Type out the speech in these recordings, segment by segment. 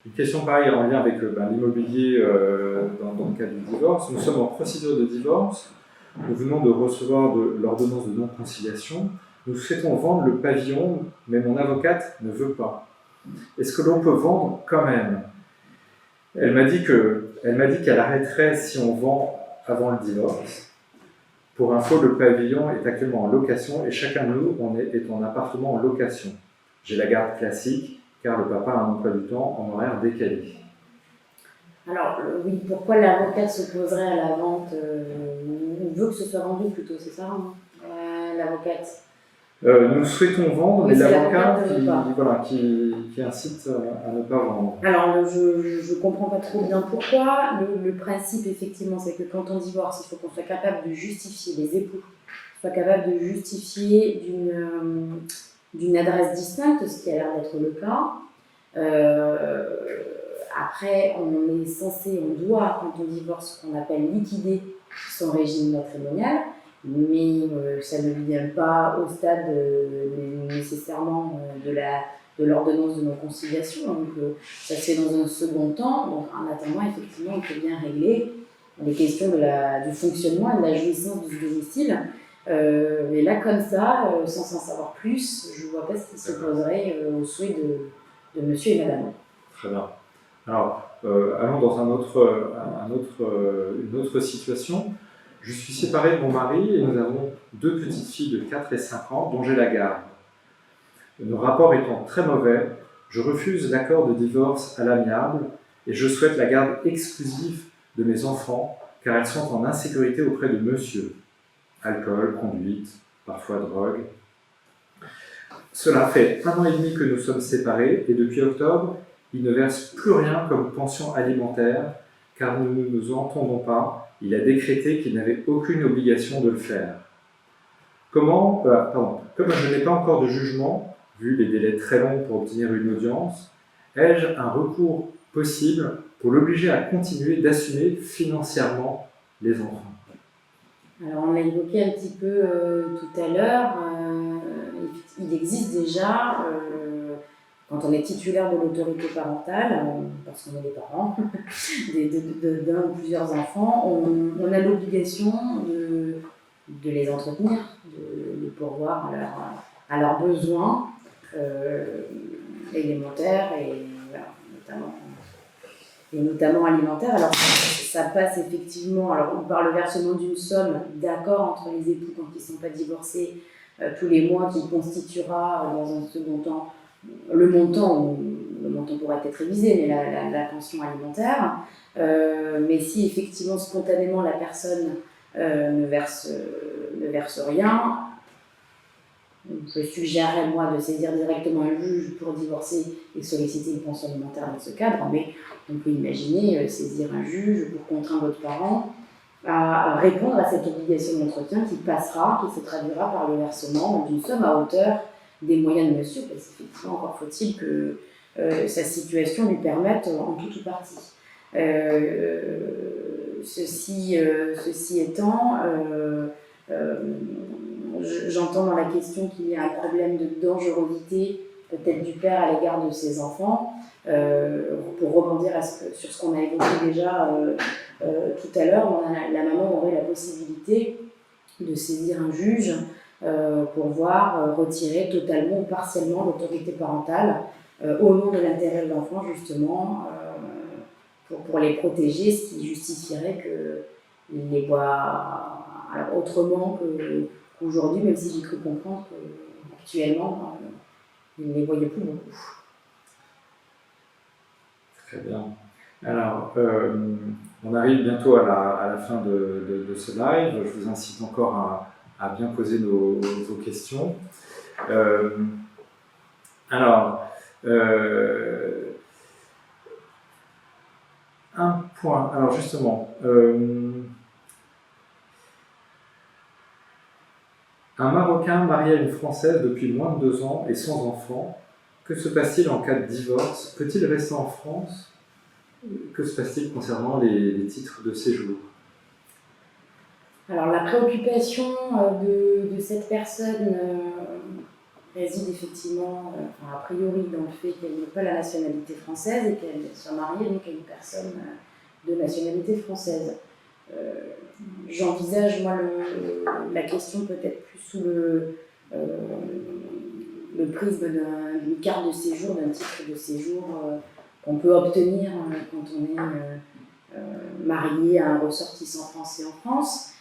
Une question pareille en lien avec l'immobilier dans le cadre du divorce. Nous sommes en procédure de divorce. Nous venons de recevoir l'ordonnance de non-conciliation. Nous souhaitons vendre le pavillon, mais mon avocate ne veut pas. Est-ce que l'on peut vendre quand même? Elle m'a dit qu'elle arrêterait si on vend avant le divorce. Pour info, le pavillon est actuellement en location et chacun de nous est en appartement en location. J'ai la garde classique, car le papa a un emploi du temps en horaire décalé. Alors, oui, pourquoi l'avocate s'opposerait à la vente ou veut que ce soit vendu plutôt, c'est ça, hein, l'avocate? Nous souhaitons vendre, oui, mais l'avocat qui incite à ne pas vendre. Alors, je ne comprends pas trop bien pourquoi. Le principe, effectivement, c'est que quand on divorce, il faut qu'on soit capable de justifier, les époux soient capables de justifier d'une adresse distincte, ce qui a l'air d'être le cas. Après, on est censé, on doit, quand on divorce, ce qu'on appelle liquider son régime matrimonial, mais ça ne vient pas au stade nécessairement de l'ordonnance de non-conciliation. Donc, ça se fait dans un second temps. Donc, en attendant, effectivement, on peut bien régler les questions du fonctionnement et de la jouissance du domicile. Mais là, comme ça, sans en savoir plus, je ne vois pas ce qui s'opposerait au souhait de monsieur et madame. Très bien. Alors, allons dans une autre situation. Je suis séparé de mon mari et nous avons 2 petites filles de 4 et 5 ans dont j'ai la garde. Nos rapports étant très mauvais, je refuse l'accord de divorce à l'amiable et je souhaite la garde exclusive de mes enfants car elles sont en insécurité auprès de monsieur. Alcool, conduite, parfois drogue. Cela fait 1 an et demi que nous sommes séparés et depuis octobre, il ne verse plus rien comme pension alimentaire car nous ne nous entendons pas. Il a décrété qu'il n'avait aucune obligation de le faire. Comme je n'ai pas encore de jugement, vu les délais très longs pour obtenir une audience, ai-je un recours possible pour l'obliger à continuer d'assumer financièrement les enfants? Alors, on l'a évoqué un petit peu tout à l'heure. Il existe déjà, quand on est titulaire de l'autorité parentale, parce qu'on est les parents d'un ou plusieurs enfants, on a l'obligation de les entretenir, de les pourvoir à leurs besoins élémentaires et notamment alimentaires. Alors, ça passe effectivement par le versement d'une somme d'accord entre les époux quand ils ne sont pas divorcés tous les mois, qui constituera dans un second temps le montant pourrait être révisé, mais la pension alimentaire. Mais si effectivement spontanément la personne ne verse rien, je suggérerais moi de saisir directement un juge pour divorcer et solliciter une pension alimentaire dans ce cadre, mais on peut imaginer saisir un juge pour contraindre votre parent à répondre à cette obligation d'entretien qui se traduira par le versement d'une somme à hauteur des moyens de monsieur, parce qu'effectivement, encore faut-il que sa situation lui permette en tout ou partie. Ceci étant, j'entends dans la question qu'il y a un problème de dangerosité, peut-être du père à l'égard de ses enfants. Pour rebondir sur ce qu'on a évoqué déjà tout à l'heure, la maman aurait la possibilité de saisir un juge pour voir retirer totalement ou partiellement l'autorité parentale au nom de l'intérêt de l'enfant, justement, pour les protéger, ce qui justifierait qu'il les voit autrement qu'aujourd'hui, même si j'ai cru comprendre qu'actuellement, il ne les voyait plus beaucoup. Très bien. Alors, on arrive bientôt à la fin de ce live. Je vous incite encore à bien poser vos questions. Un point. Alors justement, un Marocain marié à une Française depuis moins de 2 ans et sans enfant, que se passe-t-il en cas de divorce? Peut-il rester en France? Que se passe-t-il concernant les titres de séjour? Alors la préoccupation de cette personne réside effectivement, a priori, dans le fait qu'elle n'ait pas la nationalité française et qu'elle soit mariée donc à une personne de nationalité française. J'envisage, moi, la question peut-être plus sous le prisme d'une carte de séjour, d'un titre de séjour qu'on peut obtenir quand on est marié à un ressortissant français en France.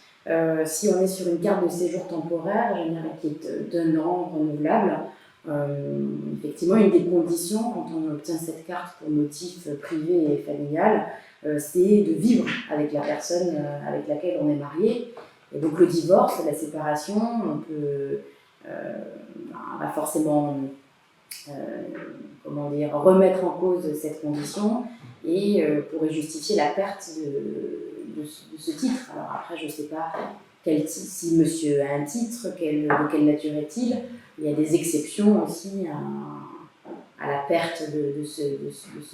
Si on est sur une carte de séjour temporaire, qui est d'un an renouvelable, effectivement, une des conditions quand on obtient cette carte pour motif privé et familial, c'est de vivre avec la personne avec laquelle on est marié. Et donc le divorce, la séparation, on peut va forcément remettre en cause cette condition et pourrait justifier la perte de ce titre. Alors après, je ne sais pas si monsieur a un titre, de quelle nature est-il. Il y a des exceptions aussi à la perte de ce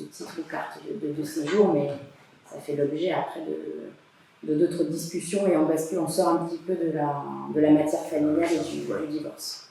titre ou carte de séjour, mais ça fait l'objet après de d'autres discussions et on sort un petit peu de la matière familiale et du divorce.